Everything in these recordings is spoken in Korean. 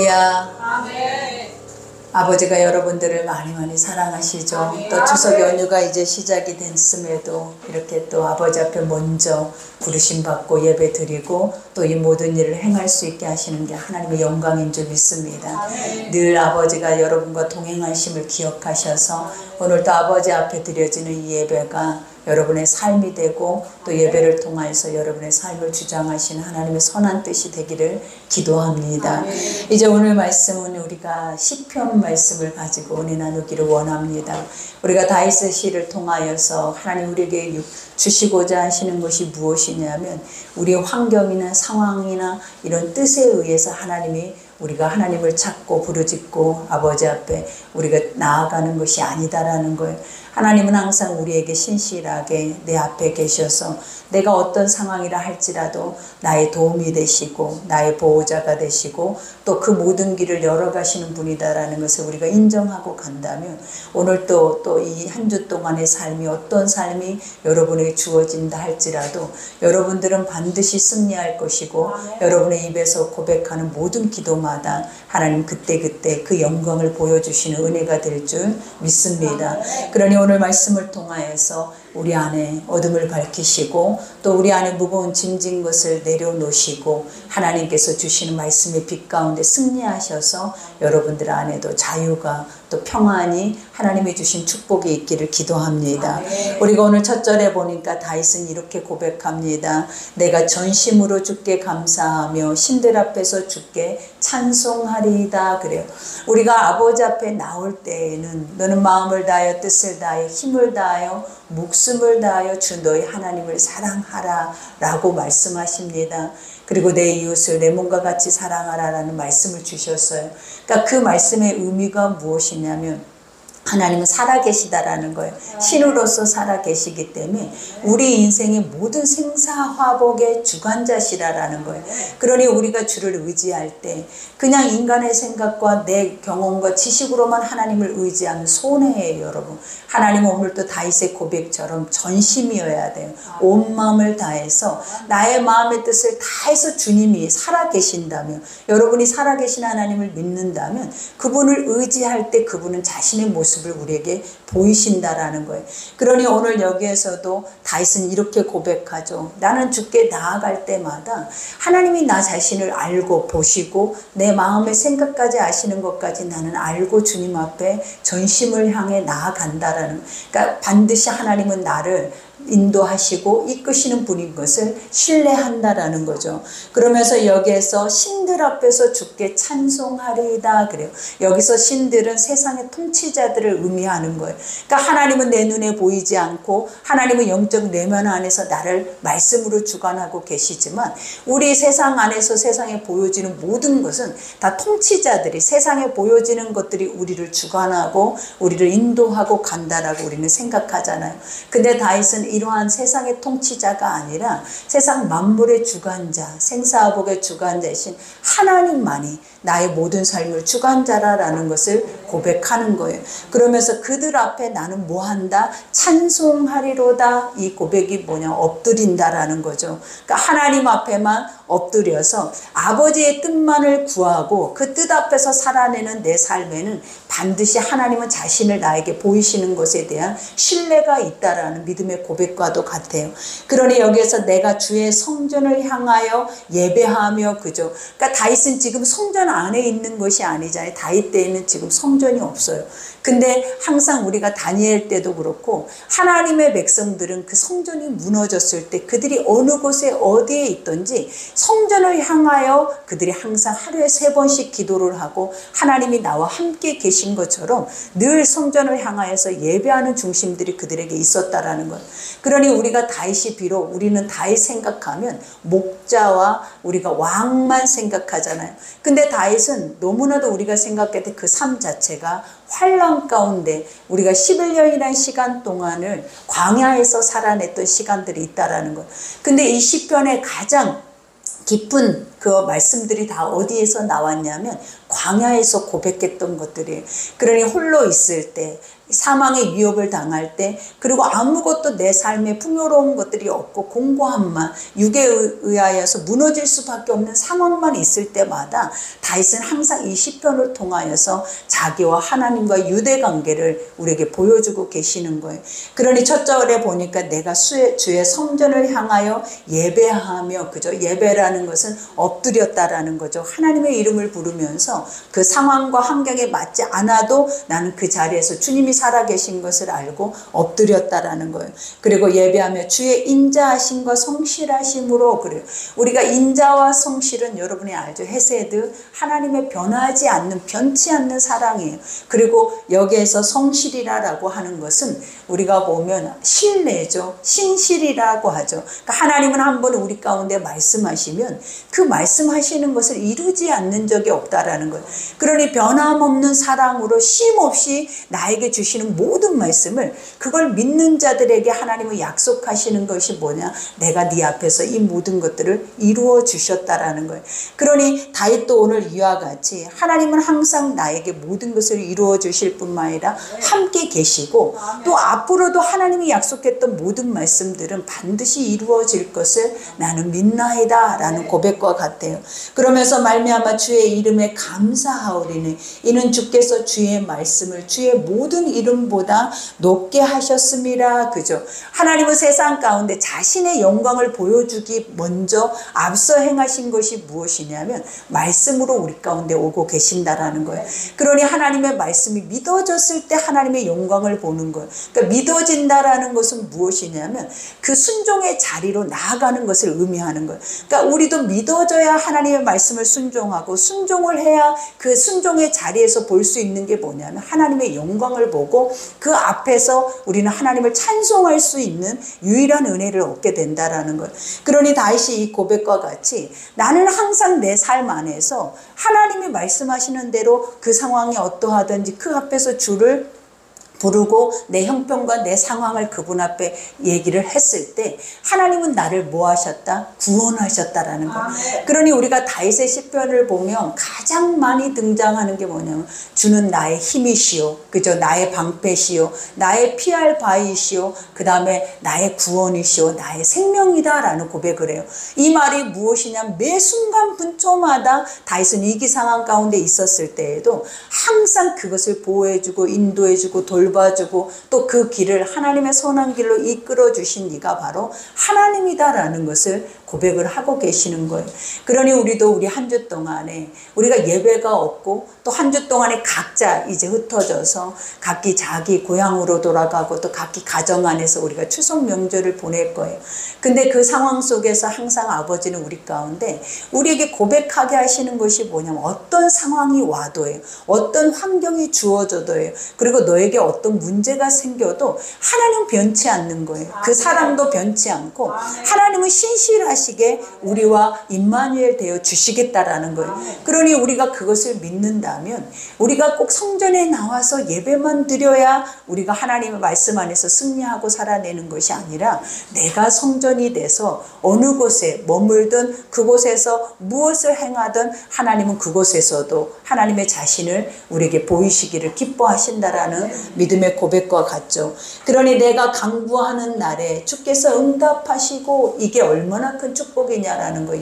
야, 아버지가 여러분들을 많이 사랑하시죠. 또 추석 연휴가 이제 시작이 됐음에도 이렇게 또 아버지 앞에 먼저 부르심 받고 예배 드리고 또 이 모든 일을 행할 수 있게 하시는 게 하나님의 영광인 줄 믿습니다. 늘 아버지가 여러분과 동행하심을 기억하셔서 오늘도 아버지 앞에 드려지는 이 예배가 여러분의 삶이 되고 또 예배를 통하여서 여러분의 삶을 주장하시는 하나님의 선한 뜻이 되기를 기도합니다. 이제 오늘 말씀은 우리가 시편 말씀을 가지고 은혜 나누기를 원합니다. 우리가 다윗의 시를 통하여서 하나님 우리에게 주시고자 하시는 것이 무엇이냐면 우리의 환경이나 상황이나 이런 뜻에 의해서 우리가 하나님을 찾고 부르짖고 아버지 앞에 우리가 나아가는 것이 아니다라는 거예요. 하나님은 항상 우리에게 신실하게 내 앞에 계셔서 내가 어떤 상황이라 할지라도 나의 도움이 되시고 나의 보호자가 되시고 또 그 모든 길을 열어가시는 분이다라는 것을 우리가 인정하고 간다면 오늘 또 이 한 주 동안의 삶이 어떤 삶이 여러분에게 주어진다 할지라도 여러분들은 반드시 승리할 것이고 여러분의 입에서 고백하는 모든 기도마다 하나님 그때 그 영광을 보여주시는 은혜가 될 줄 믿습니다. 그러니 오늘 말씀을 통하여서 우리 안에 어둠을 밝히시고 또 우리 안에 무거운 짐진 것을 내려놓으시고 하나님께서 주시는 말씀의 빛 가운데 승리하셔서 여러분들 안에도 자유가 또 평안이 하나님이 주신 축복이 있기를 기도합니다. 우리가 오늘 첫 절에 보니까 다윗은 이렇게 고백합니다. 내가 전심으로 주께 감사하며 신들 앞에서 주께 찬송하리이다 그래요. 우리가 아버지 앞에 나올 때에는 너는 마음을 다하여 뜻을 다하여 힘을 다하여 목숨을 다하여 주 너희 하나님을 사랑하라 라고 말씀하십니다. 그리고 내 이웃을 내 몸과 같이 사랑하라 라는 말씀을 주셨어요. 그러니까 그 말씀의 의미가 무엇이냐면 하나님은 살아계시다라는 거예요. 신으로서 살아계시기 때문에 우리 인생의 모든 생사화복의 주관자시라는 거예요. 그러니 우리가 주를 의지할 때 그냥 인간의 생각과 내 경험과 지식으로만 하나님을 의지하면 손해예요, 여러분. 하나님은 오늘도 다윗의 고백처럼 전심이어야 돼요. 온 마음을 다해서 나의 마음의 뜻을 다해서 주님이 살아계신다면 여러분이 살아계신 하나님을 믿는다면 그분을 의지할 때 그분은 자신의 모습을 우리에게 보이신다라는 거예요. 그러니 오늘 여기에서도 다윗은 이렇게 고백하죠. 나는 주께 나아갈 때마다 하나님이 나 자신을 알고 보시고 내 마음의 생각까지 아시는 것까지 나는 알고 주님 앞에 전심을 향해 나아간다라는 거예요. 그러니까 반드시 하나님은 나를 인도하시고 이끄시는 분인 것을 신뢰한다라는 거죠. 그러면서 여기에서 신들 앞에서 주께 찬송하리이다 그래요. 여기서 신들은 세상의 통치자들을 의미하는 거예요. 그러니까 하나님은 내 눈에 보이지 않고 하나님은 영적 내면 안에서 나를 말씀으로 주관하고 계시지만 우리 세상 안에서 세상에 보여지는 모든 것은 다 통치자들이 세상에 보여지는 것들이 우리를 주관하고 우리를 인도하고 간다라고 우리는 생각하잖아요. 근데 다윗은 이러한 세상의 통치자가 아니라 세상 만물의 주관자, 생사화복의 주관자이신 하나님만이 나의 모든 삶을 주관자라는 것을 고백하는 거예요. 그러면서 그들 앞에 나는 뭐한다? 찬송하리로다. 이 고백이 뭐냐? 엎드린다라는 거죠. 그러니까 하나님 앞에만 엎드려서 아버지의 뜻만을 구하고 그 뜻 앞에서 살아내는 내 삶에는 반드시 하나님은 자신을 나에게 보이시는 것에 대한 신뢰가 있다라는 믿음의 고백과도 같아요. 그러니 여기에서 내가 주의 성전을 향하여 예배하며 그죠. 그러니까 다윗은 지금 성전 안에 있는 것이 아니잖아요. 다윗 때에는 지금 성전이 없어요. 근데 항상 우리가 다니엘 때도 그렇고 하나님의 백성들은 그 성전이 무너졌을 때 그들이 어느 곳에 어디에 있든지 성전을 향하여 그들이 항상 하루에 3번씩 기도를 하고 하나님이 나와 함께 계신 것처럼 늘 성전을 향하여서 예배하는 중심들이 그들에게 있었다라는 거예요. 그러니 우리가 다윗이 비록 우리는 다윗 생각하면 목자와 우리가 왕만 생각하잖아요. 근데 다윗은 너무나도 우리가 생각할 때 그 삶 자체가 환란 가운데 우리가 11년이라는 시간 동안을 광야에서 살아냈던 시간들이 있다라는 것. 근데 이 시편의 가장 깊은 그 말씀들이 다 어디에서 나왔냐면 광야에서 고백했던 것들이에요. 그러니 홀로 있을 때, 사망의 위협을 당할 때, 그리고 아무것도 내 삶에 풍요로운 것들이 없고 공고함만, 육에 의하여서 무너질 수밖에 없는 상황만 있을 때마다 다윗은 항상 이 시편을 통하여서 자기와 하나님과 유대관계를 우리에게 보여주고 계시는 거예요. 그러니 첫 절에 보니까 내가 주의 성전을 향하여 예배하며, 그죠? 예배라는 것은 엎드렸다라는 거죠. 하나님의 이름을 부르면서 그 상황과 환경에 맞지 않아도 나는 그 자리에서 주님이 살아계신 것을 알고 엎드렸다라는 거예요. 그리고 예배하며 주의 인자하심과 성실하심으로, 그래요. 우리가 인자와 성실은 여러분이 알죠. 헤세드, 하나님의 변하지 않는, 변치 않는 사랑이에요. 그리고 여기에서 성실이라고 하는 것은 우리가 보면 신뢰죠. 신실이라고 하죠. 그러니까 하나님은 한 번 우리 가운데 말씀하시면 그 말씀하시는 것을 이루지 않는 적이 없다라는 거예요. 그러니 변함없는 사랑으로 쉼없이 나에게 주시는 모든 말씀을, 그걸 믿는 자들에게 하나님은 약속하시는 것이 뭐냐? 내가 네 앞에서 이 모든 것들을 이루어 주셨다라는 거예요. 그러니 다윗도 오늘 이와 같이 하나님은 항상 나에게 모든 것을 이루어 주실 뿐만 아니라 함께 계시고, 또 앞으로도 하나님이 약속했던 모든 말씀들은 반드시 이루어질 것을 나는 믿나이다 라는 고백과 같아요. 그러면서 말미암아 주의 이름에 감사하오리니 이는 주께서 주의 말씀을 주의 모든 이름보다 높게 하셨습니다. 그죠? 하나님은 세상 가운데 자신의 영광을 보여주기 먼저 앞서 행하신 것이 무엇이냐면 말씀으로 우리 가운데 오고 계신다라는 거예요. 그러니 하나님의 말씀이 믿어졌을 때 하나님의 영광을 보는 거예요. 그러니까 믿어진다라는 것은 무엇이냐면 그 순종의 자리로 나아가는 것을 의미하는 거예요. 그러니까 우리도 믿어져야 하나님의 말씀을 순종하고, 순종을 해야 그 순종의 자리에서 볼 수 있는 게 뭐냐면 하나님의 영광을 보고 그 앞에서 우리는 하나님을 찬송할 수 있는 유일한 은혜를 얻게 된다라는 거예요. 그러니 다윗이 이 고백과 같이 나는 항상 내 삶 안에서 하나님이 말씀하시는 대로 그 상황이 어떠하든지 그 앞에서 주를 부르고 내 형편과 내 상황을 그분 앞에 얘기를 했을 때 하나님은 나를 뭐 하셨다? 구원하셨다라는 거예요. 그러니 우리가 다윗의 시편을 보면 가장 많이 등장하는 게 뭐냐면 주는 나의 힘이시오, 그죠? 나의 방패시오, 나의 피할 바위시오, 그 다음에 나의 구원이시오, 나의 생명이다 라는 고백을 해요. 이 말이 무엇이냐면 매 순간 분초마다 다윗은 위기 상황 가운데 있었을 때에도 항상 그것을 보호해주고 인도해주고 돌봐주고 또 그 길을 하나님의 선한 길로 이끌어 주신 이가 바로 하나님이다라는 것을 고백을 하고 계시는 거예요. 그러니 우리도 우리 한 주 동안에 우리가 예배가 없고 또 한 주 동안에 각자 이제 흩어져서 각기 자기 고향으로 돌아가고 또 각기 가정 안에서 우리가 추석 명절을 보낼 거예요. 근데 그 상황 속에서 항상 아버지는 우리 가운데 우리에게 고백하게 하시는 것이 뭐냐면 어떤 상황이 와도예요. 어떤 환경이 주어져도예요. 그리고 너에게 어떤 문제가 생겨도 하나님은 변치 않는 거예요. 그 사람도 변치 않고 하나님은 신실하시게 우리와 임마누엘 되어 주시겠다라는 거예요. 그러니 우리가 그것을 믿는다면 우리가 꼭 성전에 나와서 예배만 드려야 우리가 하나님의 말씀 안에서 승리하고 살아내는 것이 아니라 내가 성전이 돼서 어느 곳에 머물든 그곳에서 무엇을 행하든 하나님은 그곳에서도 하나님의 자신을 우리에게 보이시기를 기뻐하신다라는 믿음의 고백과 같죠. 그러니 내가 간구하는 날에 주께서 응답하시고 이게 얼마나 큰 축복이냐라는 거예요.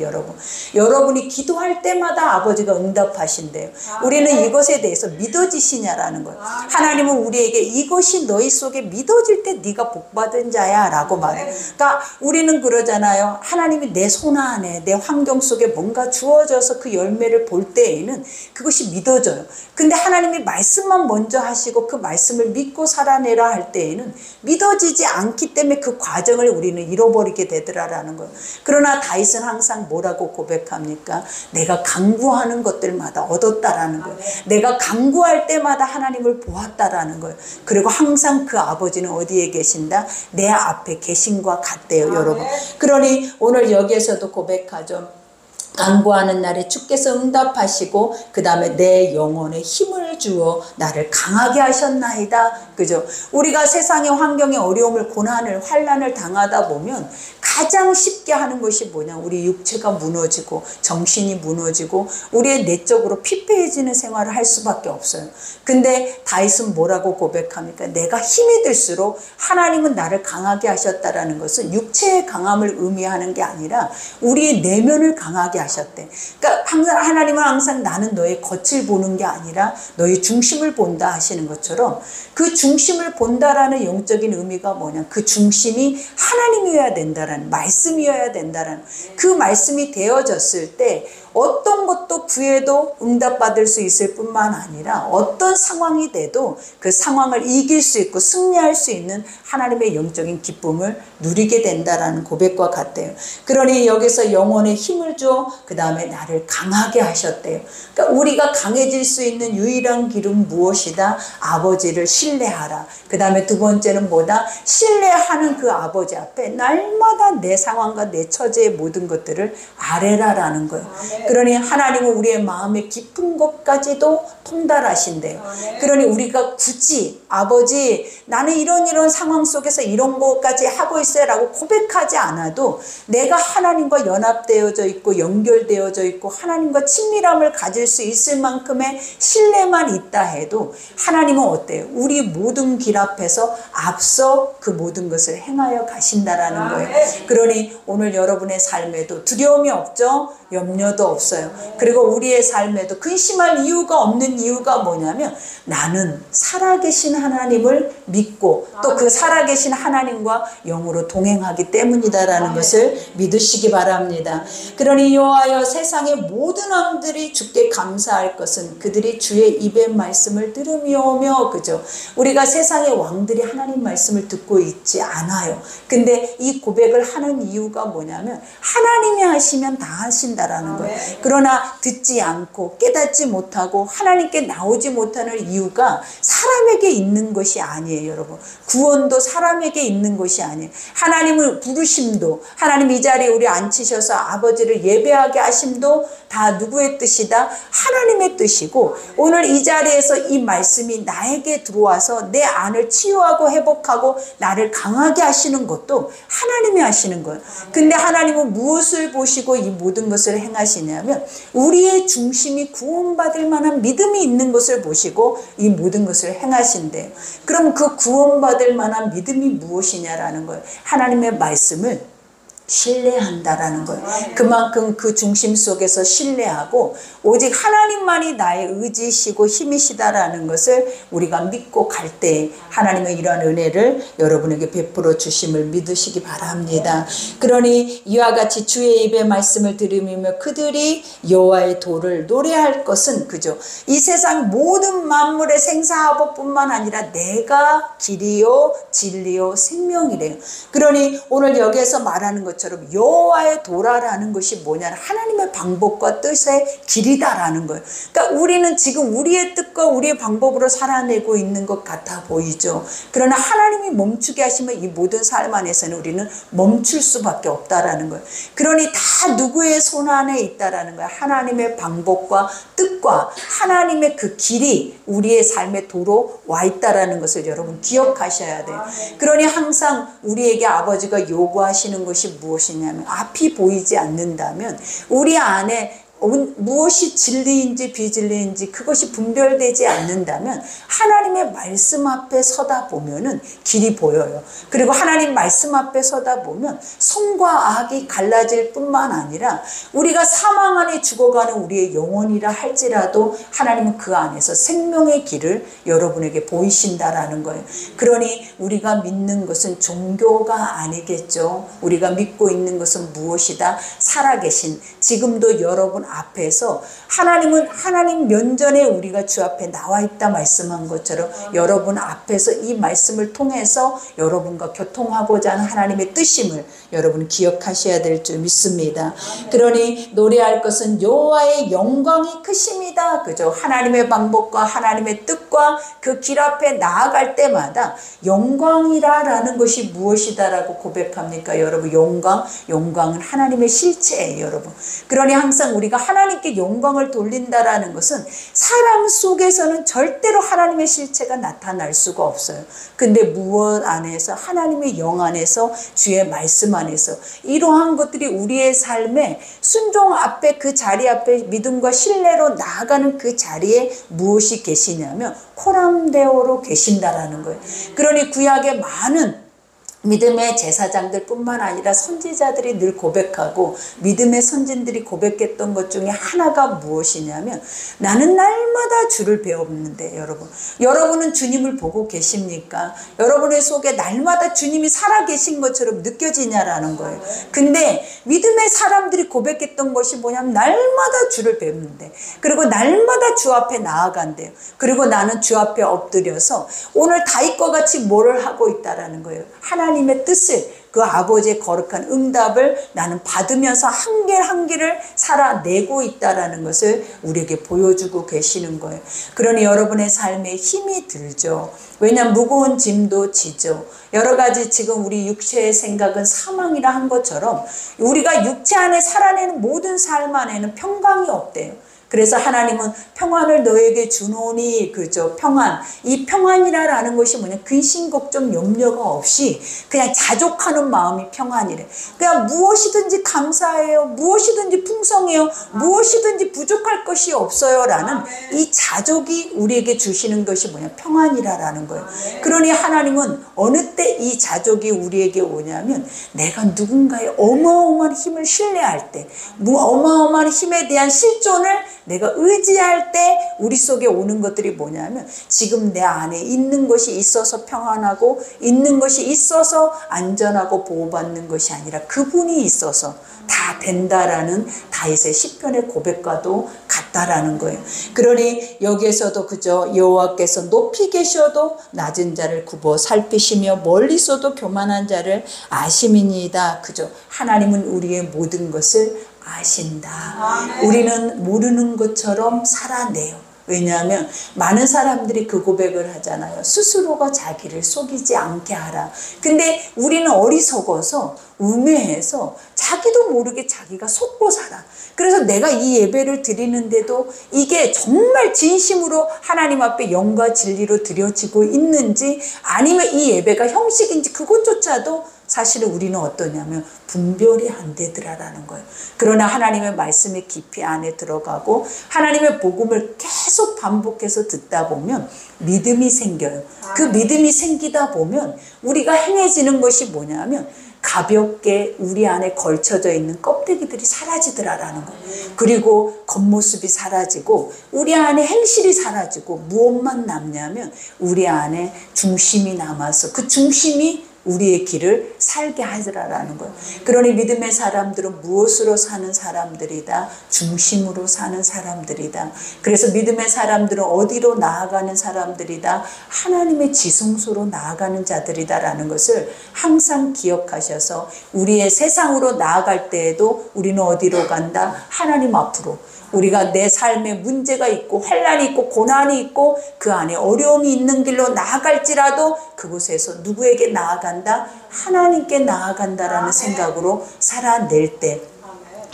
여러분이 기도할 때마다 아버지가 응답하신대요. 우리는 이것에 대해서 믿어지시냐라는 거예요. 하나님은 우리에게 이것이 너희 속에 믿어질 때 네가 복받은 자야 라고 말해요. 그러니까 우리는 그러잖아요. 하나님이 내 손 안에 내 환경 속에 뭔가 주어져서 그 열매를 볼 때에는 그것이 믿어져요. 근데 하나님이 말씀만 먼저 하시고 그 말씀을 믿고 살아내라 할 때에는 믿어지지 않기 때문에 그 과정을 우리는 잃어버리게 되더라라는 거예요. 그러나 다윗은 항상 뭐라고 고백합니까? 내가 간구하는 것들마다 얻었다라는 거예요. 내가 간구할 때마다 하나님을 보았다라는 거예요. 그리고 항상 그 아버지는 어디에 계신다? 내 앞에 계신과 같대요, 여러분. 그러니 오늘 여기에서도 고백하죠. 간구하는 날에 주께서 응답하시고 그 다음에 내 영혼에 힘을 주어 나를 강하게 하셨나이다. 그죠? 우리가 세상의 환경의 어려움을, 고난을, 환난을 당하다 보면 가장 쉽게 하는 것이 뭐냐? 우리 육체가 무너지고 정신이 무너지고 우리의 내적으로 피폐해지는 생활을 할 수밖에 없어요. 근데 다윗은 뭐라고 고백합니까? 내가 힘이 들수록 하나님은 나를 강하게 하셨다라는 것은 육체의 강함을 의미하는 게 아니라 우리의 내면을 강하게 하셨대. 그러니까 하나님은 항상 나는 너의 겉을 보는 게 아니라 너의 중심을 본다 하시는 것처럼, 그 중심을 본다라는 영적인 의미가 뭐냐? 그 중심이 하나님이어야 된다라는, 말씀이어야 된다라는, 그 말씀이 되어졌을 때 어떤 것도 구해도 응답받을 수 있을 뿐만 아니라 어떤 상황이 돼도 그 상황을 이길 수 있고 승리할 수 있는 하나님의 영적인 기쁨을 누리게 된다라는 고백과 같대요. 그러니 여기서 영혼에 힘을 줘, 그 다음에 나를 강하게 하셨대요. 그러니까 우리가 강해질 수 있는 유일한 길은 무엇이다? 아버지를 신뢰하라. 그 다음에 두 번째는 뭐다? 신뢰하는 그 아버지 앞에 날마다 내 상황과 내 처지의 모든 것들을 아뢰라라는 거예요. 그러니 하나님은 우리의 마음의 깊은 것까지도 통달하신대요. 그러니 우리가 굳이 아버지 나는 이런 상황 속에서 이런 것까지 하고 있어요 라고 고백하지 않아도 내가 하나님과 연합되어져 있고 연결되어져 있고 하나님과 친밀함을 가질 수 있을 만큼의 신뢰만 있다 해도 하나님은 어때요? 우리 모든 길 앞에서 앞서 그 모든 것을 행하여 가신다라는 거예요. 그러니 오늘 여러분의 삶에도 두려움이 없죠? 염려도 없어요. 그리고 우리의 삶에도 근심할 이유가 없는 이유가 뭐냐면 나는 살아계신 하나님을 믿고 또 그 살아계신 하나님과 영으로 동행하기 때문이다라는 것을 믿으시기 바랍니다. 그러니 여호와여 세상의 모든 왕들이 주께 감사할 것은 그들이 주의 입의 말씀을 들으며오며, 그죠? 우리가 세상의 왕들이 하나님 말씀을 듣고 있지 않아요. 근데 이 고백을 하는 이유가 뭐냐면 하나님이 하시면 다 하신다라는 거예요. 그러나 듣지 않고 깨닫지 못하고 하나님께 나오지 못하는 이유가 사람에게 있는 것이 아니에요, 여러분. 구원도 사람에게 있는 것이 아니에요. 하나님을 부르심도, 하나님 이 자리에 우리 앉히셔서 아버지를 예배하게 하심도 다 누구의 뜻이다? 하나님의 뜻이고, 오늘 이 자리에서 이 말씀이 나에게 들어와서 내 안을 치유하고 회복하고 나를 강하게 하시는 것도 하나님이 하시는 거예요. 근데 하나님은 무엇을 보시고 이 모든 것을 행하시냐면 우리의 중심이 구원받을 만한 믿음이 있는 것을 보시고 이 모든 것을 행하신대요. 그럼 그 구원받을 만한 믿음이 무엇이냐라는 거예요. 하나님의 말씀을 신뢰한다라는 거예요. 그만큼 그 중심 속에서 신뢰하고 오직 하나님만이 나의 의지시고 힘이시다라는 것을 우리가 믿고 갈 때 하나님의 이러한 은혜를 여러분에게 베풀어 주심을 믿으시기 바랍니다. 그러니 이와 같이 주의 입의 말씀을 들으며 그들이 여호와의 도를 노래할 것은, 그죠? 이 세상 모든 만물의 생사하복뿐만 아니라 내가 길이요 진리요 생명이래요. 그러니 오늘 여기에서 말하는 것처럼 여호와의 도라라는 것이 뭐냐면 하나님의 방법과 뜻의 길이다라는 거예요. 그러니까 우리는 지금 우리의 뜻과 우리의 방법으로 살아내고 있는 것 같아 보이죠. 그러나 하나님이 멈추게 하시면 이 모든 삶 안에서는 우리는 멈출 수밖에 없다라는 거예요. 그러니 다 누구의 손 안에 있다라는 거예요. 하나님의 방법과 뜻과 하나님의 그 길이 우리의 삶의 도로 와 있다라는 것을 여러분 기억하셔야 돼요. 그러니 항상 우리에게 아버지가 요구하시는 것이 무엇이냐면 앞이 보이지 않는다면 우리 안에 무엇이 진리인지 비진리인지 그것이 분별되지 않는다면 하나님의 말씀 앞에 서다 보면은 길이 보여요. 그리고 하나님 말씀 앞에 서다 보면 선과 악이 갈라질 뿐만 아니라 우리가 사망 안에 죽어가는 우리의 영혼이라 할지라도 하나님은 그 안에서 생명의 길을 여러분에게 보이신다라는 거예요. 그러니 우리가 믿는 것은 종교가 아니겠죠. 우리가 믿고 있는 것은 무엇이다? 살아계신, 지금도 여러분 앞에서 하나님은 하나님 면전에 우리가 주 앞에 나와 있다 말씀한 것처럼 여러분 앞에서 이 말씀을 통해서 여러분과 교통하고자 하는 하나님의 뜻임을 여러분 기억하셔야 될 줄 믿습니다. 그러니 노래할 것은 여호와의 영광이 크심이다. 그죠? 하나님의 방법과 하나님의 뜻과 그 길 앞에 나아갈 때마다 영광이라는 것이 무엇이다라고 고백합니까? 여러분 영광은 하나님의 실체예요. 여러분. 그러니 항상 우리가 하나님께 영광을 돌린다라는 것은 사람 속에서는 절대로 하나님의 실체가 나타날 수가 없어요. 근데 무엇 안에서? 하나님의 영 안에서, 주의 말씀 안에서 이러한 것들이 우리의 삶에 순종 앞에, 그 자리 앞에 믿음과 신뢰로 나아가는 그 자리에 무엇이 계시냐면 코람데오로 계신다라는 거예요. 그러니 구약의 많은 믿음의 제사장들 뿐만 아니라 선지자들이 늘 고백하고 믿음의 선진들이 고백했던 것 중에 하나가 무엇이냐면 나는 날마다 주를 배웠는데 여러분은 주님을 보고 계십니까? 여러분의 속에 날마다 주님이 살아계신 것처럼 느껴지냐라는 거예요. 근데 믿음의 사람들이 고백했던 것이 뭐냐면 날마다 주를 배웠는데, 그리고 날마다 주 앞에 나아간대요. 그리고 나는 주 앞에 엎드려서 오늘 다윗과 같이 뭐를 하고 있다라는 거예요. 하나님의 뜻을, 그 아버지의 거룩한 응답을 나는 받으면서 한 길 한 길을 살아내고 있다라는 것을 우리에게 보여주고 계시는 거예요. 그러니 여러분의 삶에 힘이 들죠. 왜냐하면 무거운 짐도 지죠. 여러 가지 지금 우리 육체의 생각은 사망이라 한 것처럼 우리가 육체 안에 살아내는 모든 삶 안에는 평강이 없대요. 그래서 하나님은 평안을 너에게 주노니, 그죠? 평안. 이 평안이라는 것이 뭐냐? 근심, 걱정, 염려가 없이 그냥 자족하는 마음이 평안이래. 그냥 무엇이든지 감사해요. 무엇이든지 풍성해요. 무엇이든지 부족할 것이 없어요. 라는 이 자족이 우리에게 주시는 것이 뭐냐? 평안이라는 거예요. 그러니 하나님은 어느 때 이 자족이 우리에게 오냐면 내가 누군가의 어마어마한 힘을 신뢰할 때, 어마어마한 힘에 대한 실존을 내가 의지할 때 우리 속에 오는 것들이 뭐냐면 지금 내 안에 있는 것이 있어서 평안하고 있는 것이 있어서 안전하고 보호받는 것이 아니라 그분이 있어서 다 된다라는 다윗의 시편의 고백과도 같다라는 거예요. 그러니 여기에서도 그저 여호와께서 높이 계셔도 낮은 자를 굽어 살피시며 멀리서도 교만한 자를 아심이니이다. 그저 하나님은 우리의 모든 것을 아신다. 우리는 모르는 것처럼 살아내요. 왜냐하면 많은 사람들이 그 고백을 하잖아요. 스스로가 자기를 속이지 않게 하라. 근데 우리는 어리석어서 우매해서 자기도 모르게 자기가 속고 살아. 그래서 내가 이 예배를 드리는데도 이게 정말 진심으로 하나님 앞에 영과 진리로 드려지고 있는지, 아니면 이 예배가 형식인지 그것조차도 사실은 우리는 어떠냐면 분별이 안 되더라라는 거예요. 그러나 하나님의 말씀의 깊이 안에 들어가고 하나님의 복음을 계속 반복해서 듣다 보면 믿음이 생겨요. 그 믿음이 생기다 보면 우리가 행해지는 것이 뭐냐면 가볍게 우리 안에 걸쳐져 있는 껍데기들이 사라지더라라는 거예요. 그리고 겉모습이 사라지고 우리 안에 행실이 사라지고 무엇만 남냐면 우리 안에 중심이 남아서 그 중심이 우리의 길을 살게 하더라라는 거예요. 그러니 믿음의 사람들은 무엇으로 사는 사람들이다? 중심으로 사는 사람들이다. 그래서 믿음의 사람들은 어디로 나아가는 사람들이다? 하나님의 지성소로 나아가는 자들이다라는 것을 항상 기억하셔서 우리의 세상으로 나아갈 때에도 우리는 어디로 간다? 하나님 앞으로. 우리가 내 삶에 문제가 있고 환난이 있고 고난이 있고 그 안에 어려움이 있는 길로 나아갈지라도 그곳에서 누구에게 나아간다? 하나님께 나아간다라는 생각으로 살아낼 때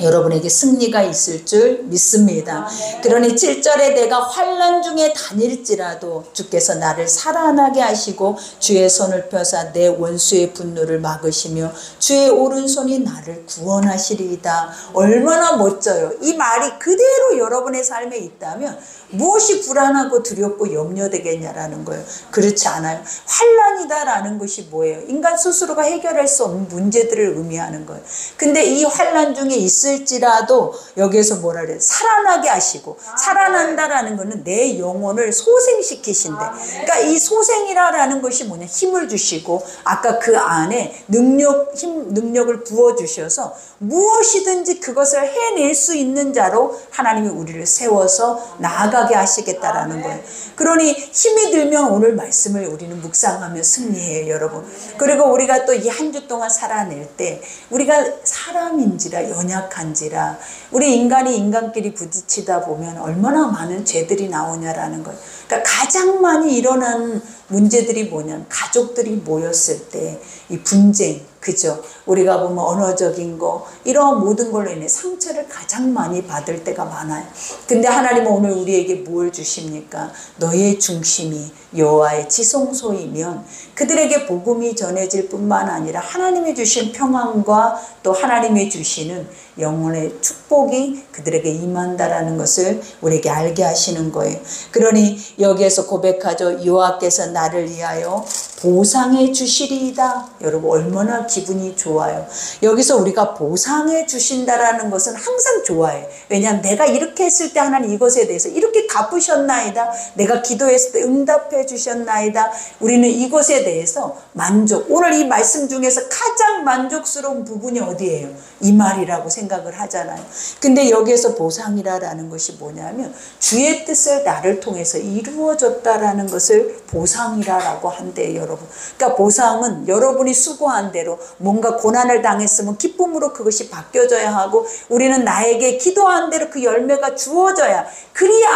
여러분에게 승리가 있을 줄 믿습니다. 그러니 7절에 내가 환난 중에 다닐지라도 주께서 나를 살아나게 하시고 주의 손을 펴사 내 원수의 분노를 막으시며 주의 오른손이 나를 구원하시리이다. 얼마나 멋져요. 이 말이 그대로 여러분의 삶에 있다면 무엇이 불안하고 두렵고 염려되겠냐라는 거예요. 그렇지 않아요. 환난이다라는 것이 뭐예요? 인간 스스로가 해결할 수 없는 문제들을 의미하는 거예요. 근데 이 환난 중에 있을지라도 여기에서 뭐라 그래요? 살아나게 하시고, 살아난다라는 것은 내 영혼을 소생시키신대. 그러니까 이 소생이라는 것이 뭐냐? 힘을 주시고 아까 그 안에 능력을 부어주셔서 무엇이든지 그것을 해낼 수 있는 자로 하나님이 우리를 세워서 나아가게 하시겠다라는 거예요. 그러니 힘이 들면 오늘 말씀을 우리는 묵상하며 승리해요, 여러분. 그리고 우리가 또 이 한 주 동안 살아낼 때 우리가 사람인지라 연약한지라 우리 인간이 인간끼리 부딪히다 보면 얼마나 많은 죄들이 나오냐라는 거예요. 그러니까 가장 많이 일어나는 문제들이 뭐냐면 가족들이 모였을 때 이 분쟁, 그죠? 우리가 보면 언어적인 거 이런 모든 걸로 인해 상처를 가장 많이 받을 때가 많아요. 근데 하나님은 오늘 우리에게 뭘 주십니까? 너의 중심이 여호와의 지성소이면 그들에게 복음이 전해질 뿐만 아니라 하나님이 주신 평안과 또 하나님이 주시는 영혼의 축복이 그들에게 임한다라는 것을 우리에게 알게 하시는 거예요. 그러니 여기에서 고백하죠. 여호와께서 나를 위하여 보상해 주시리이다. 여러분 얼마나 기분이 좋아요. 여기서 우리가 보상해 주신다라는 것은 항상 좋아해요. 왜냐하면 내가 이렇게 했을 때 하나님 이것에 대해서 이렇게 갚으셨나이다. 내가 기도했을 때 응답해 주셨나이다. 우리는 이것에 대해서 만족. 오늘 이 말씀 중에서 가장 만족스러운 부분이 어디예요? 이 말이라고 생각을 하잖아요. 근데 여기에서 보상이라는 것이 뭐냐면 주의 뜻을 나를 통해서 이루어졌다라는 것을 보상이라고 한대요, 여러분. 그러니까 보상은 여러분이 수고한 대로 뭔가 고난을 당했으면 기쁨으로 그것이 바뀌어져야 하고 우리는 나에게 기도한 대로 그 열매가 주어져야 그리야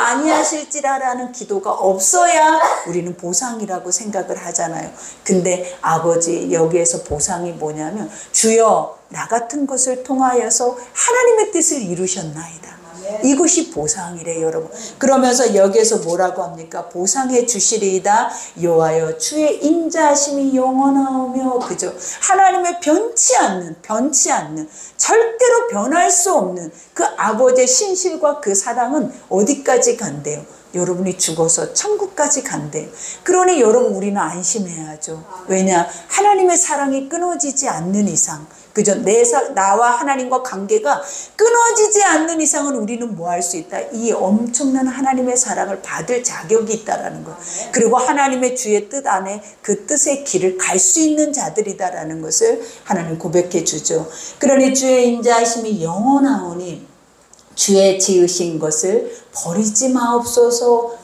아니하실지라라는 기도가 없어야 우리는 보상이라고 생각을 하잖아요. 근데 아버지 여기에서 보상이 뭐냐면 주여 나 같은 것을 통하여서 하나님의 뜻을 이루셨나이다. 이것이 보상이래 여러분. 그러면서 여기에서 뭐라고 합니까? 보상해 주시리이다. 여호와여 주의 인자하심이 영원하오며. 그죠? 하나님의 변치 않는 절대로 변할 수 없는 그 아버지의 신실과 그 사랑은 어디까지 간대요? 여러분이 죽어서 천국까지 간대요. 그러니 여러분 우리는 안심해야죠. 왜냐? 하나님의 사랑이 끊어지지 않는 이상, 그죠? 나와 하나님과 관계가 끊어지지 않는 이상은 우리는 뭐 할 수 있다? 이 엄청난 하나님의 사랑을 받을 자격이 있다라는 것. 그리고 하나님의 주의 뜻 안에 그 뜻의 길을 갈 수 있는 자들이다라는 것을 하나님 고백해 주죠. 그러니 주의 인자하심이 영원하오니 주의 지으신 것을 버리지 마옵소서.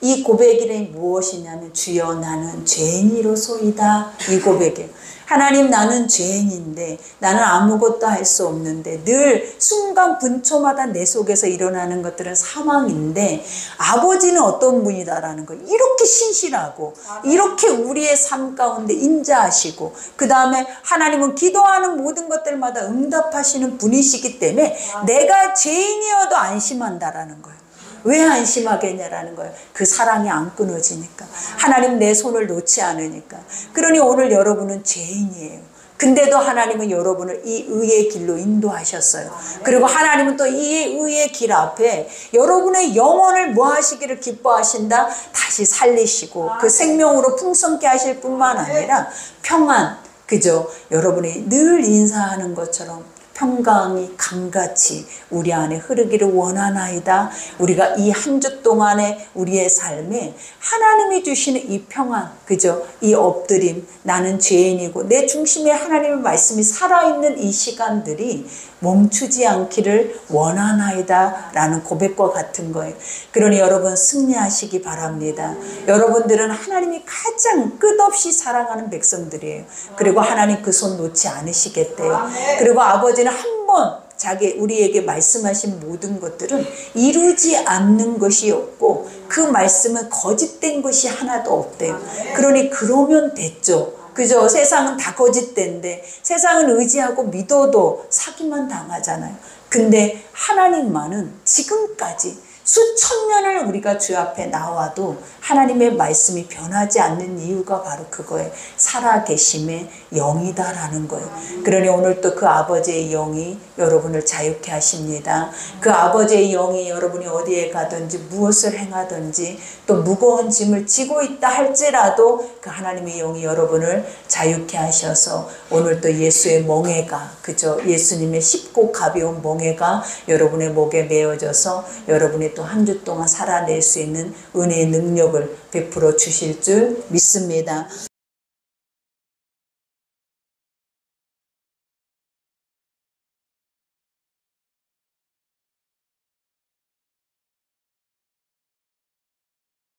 이 고백이 무엇이냐면 주여 나는 죄인이로소이다. 이 고백이에요. 하나님 나는 죄인인데 나는 아무것도 할 수 없는데 늘 순간 분초마다 내 속에서 일어나는 것들은 사망인데 아버지는 어떤 분이다라는 거예요. 이렇게 신실하고 이렇게 우리의 삶 가운데 인자하시고 그 다음에 하나님은 기도하는 모든 것들마다 응답하시는 분이시기 때문에 내가 죄인이어도 안심한다라는 거예요. 왜 안심하겠냐라는 거예요. 그 사랑이 안 끊어지니까. 하나님 내 손을 놓지 않으니까. 그러니 오늘 여러분은 죄인이에요. 근데도 하나님은 여러분을 이 의의 길로 인도하셨어요. 그리고 하나님은 또 이 의의 길 앞에 여러분의 영혼을 뭐 하시기를 기뻐하신다? 다시 살리시고 그 생명으로 풍성케 하실 뿐만 아니라 평안, 그죠? 여러분이 늘 인사하는 것처럼 평강이 강같이 우리 안에 흐르기를 원하나이다. 우리가 이 한 주 동안의 우리의 삶에 하나님이 주시는 이 평안, 그죠? 이 엎드림, 나는 죄인이고 내 중심에 하나님의 말씀이 살아있는 이 시간들이 멈추지 않기를 원하나이다 라는 고백과 같은 거예요. 그러니 여러분 승리하시기 바랍니다. 여러분들은 하나님이 가장 끝없이 사랑하는 백성들이에요. 그리고 하나님 그 손 놓지 않으시겠대요. 그리고 아버지는 한번 우리에게 말씀하신 모든 것들은 이루지 않는 것이 없고 그 말씀은 거짓된 것이 하나도 없대요. 그러니 그러면 됐죠. 그죠? 세상은 다 거짓된데 세상은 의지하고 믿어도 사기만 당하잖아요. 근데 하나님만은 지금까지 수천 년을 우리가 주 앞에 나와도 하나님의 말씀이 변하지 않는 이유가 바로 그거예요. 살아계심의 영이다라는 거예요. 그러니 오늘 또 그 아버지의 영이 여러분을 자유케 하십니다. 그 아버지의 영이 여러분이 어디에 가든지 무엇을 행하든지 또 무거운 짐을 지고 있다 할지라도 그 하나님의 영이 여러분을 자유케 하셔서 오늘 또 예수의 멍에가, 그죠? 예수님의 쉽고 가벼운 멍에가 여러분의 목에 메어져서 여러분이 또 한 주 동안 살아낼 수 있는 은혜의 능력을 베풀어 주실 줄 믿습니다.